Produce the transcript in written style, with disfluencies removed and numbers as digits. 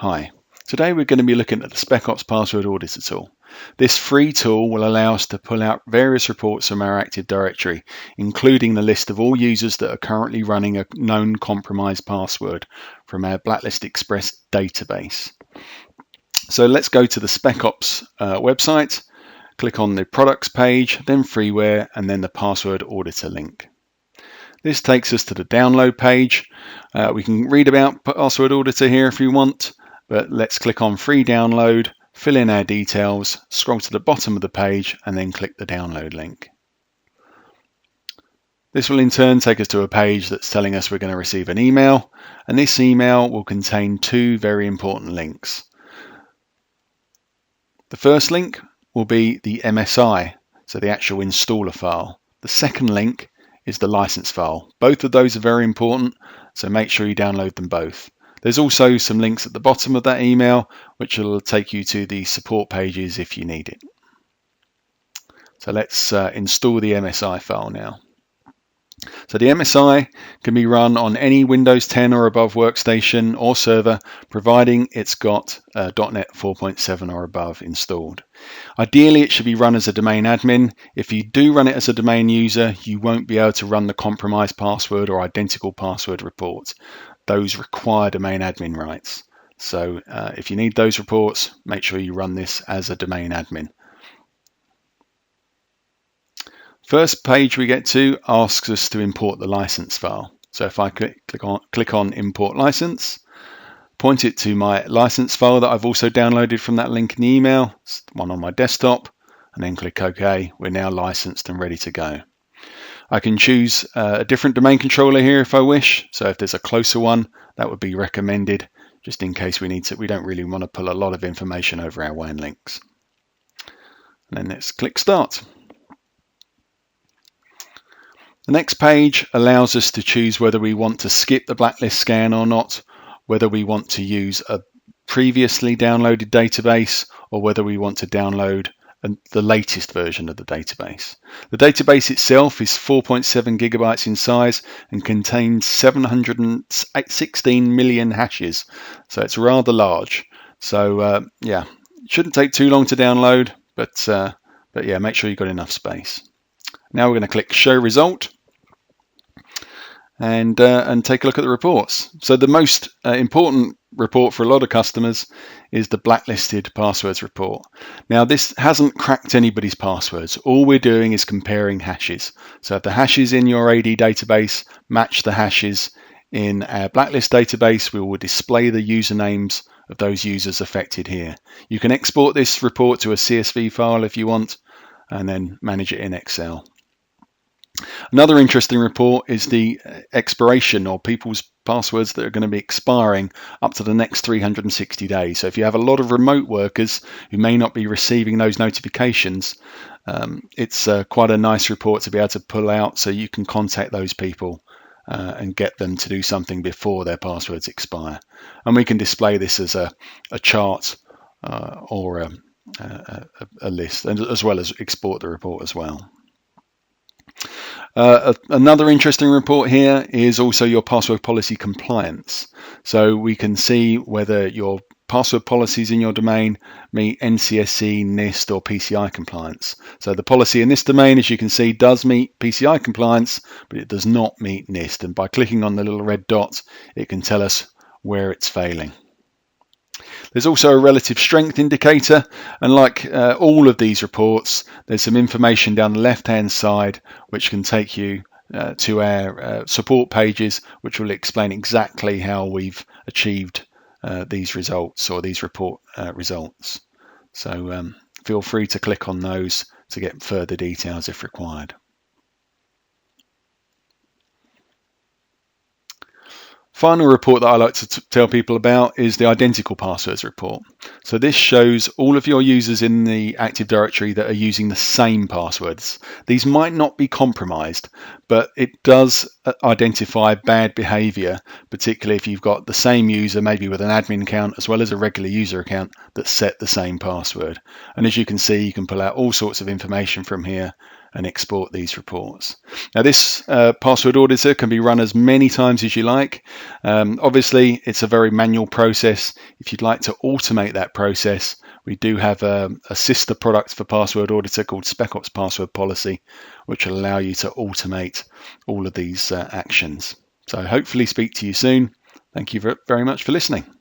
Hi, today we're going to be looking at the Specops Password Auditor tool. This free tool will allow us to pull out various reports from our Active Directory, including the list of all users that are currently running a known compromised password from our Blacklist Express database. So let's go to the Specops website, click on the products page, then freeware, and then the Password Auditor link. This takes us to the download page. We can read about Password Auditor here if you want, but let's click on free download, fill in our details, scroll to the bottom of the page, and then click the download link. This will in turn take us to a page that's telling us we're going to receive an email, and this email will contain two very important links. The first link will be the MSI, so the actual installer file. The second link is the license file. Both of those are very important, so make sure you download them both. There's also some links at the bottom of that email which will take you to the support pages if you need it. So let's install the MSI file now. So the MSI can be run on any Windows 10 or above workstation or server, providing it's got .NET 4.7 or above installed. Ideally, it should be run as a domain admin. If you do run it as a domain user, you won't be able to run the compromised password or identical password report. Those require domain admin rights. So if you need those reports, make sure you run this as a domain admin. First page we get to asks us to import the license file. So if I click on import license, point it to my license file that I've also downloaded from that link in the email, it's the one on my desktop, and then click OK. We're now licensed and ready to go. I can choose a different domain controller here if I wish. So if there's a closer one, that would be recommended, just in case we don't really want to pull a lot of information over our WAN links. And then let's click Start. The next page allows us to choose whether we want to skip the blacklist scan or not, whether we want to use a previously downloaded database, or whether we want to download the latest version of the database. The database itself is 4.7 gigabytes in size and contains 716 million hashes, so it's rather large. So yeah, it shouldn't take too long to download, but yeah, make sure you've got enough space. Now we're going to click Show Result and take a look at the reports. So the most important report for a lot of customers is the Blacklisted Passwords report. Now this hasn't cracked anybody's passwords. All we're doing is comparing hashes. So if the hashes in your AD database match the hashes in our Blacklist database, we will display the usernames of those users affected here. You can export this report to a CSV file if you want, and then manage it in Excel. Another interesting report is the expiration, or people's passwords that are going to be expiring up to the next 360 days. So if you have a lot of remote workers who may not be receiving those notifications, it's quite a nice report to be able to pull out so you can contact those people and get them to do something before their passwords expire. And we can display this as a chart or a list, and as well as export the report as well. Another interesting report here is also your password policy compliance. So we can see whether your password policies in your domain meet NCSC, NIST or PCI compliance. So the policy in this domain, as you can see, does meet PCI compliance, but it does not meet NIST. And by clicking on the little red dot, it can tell us where it's failing. There's also a relative strength indicator, and like all of these reports, there's some information down the left-hand side which can take you to our support pages, which will explain exactly how we've achieved these results, or these report results. So feel free to click on those to get further details if required. Final report that I like to tell people about is the Identical Passwords report. So this shows all of your users in the Active Directory that are using the same passwords. These might not be compromised, but it does identify bad behavior, particularly if you've got the same user, maybe with an admin account as well as a regular user account, that set the same password. And as you can see, you can pull out all sorts of information from here and export these reports. Now this password auditor can be run as many times as you like. Obviously it's a very manual process. If you'd like to automate that process, we do have a sister product for Password Auditor called Specops Password Policy, which will allow you to automate all of these actions. So hopefully speak to you soon. Thank you very much for listening.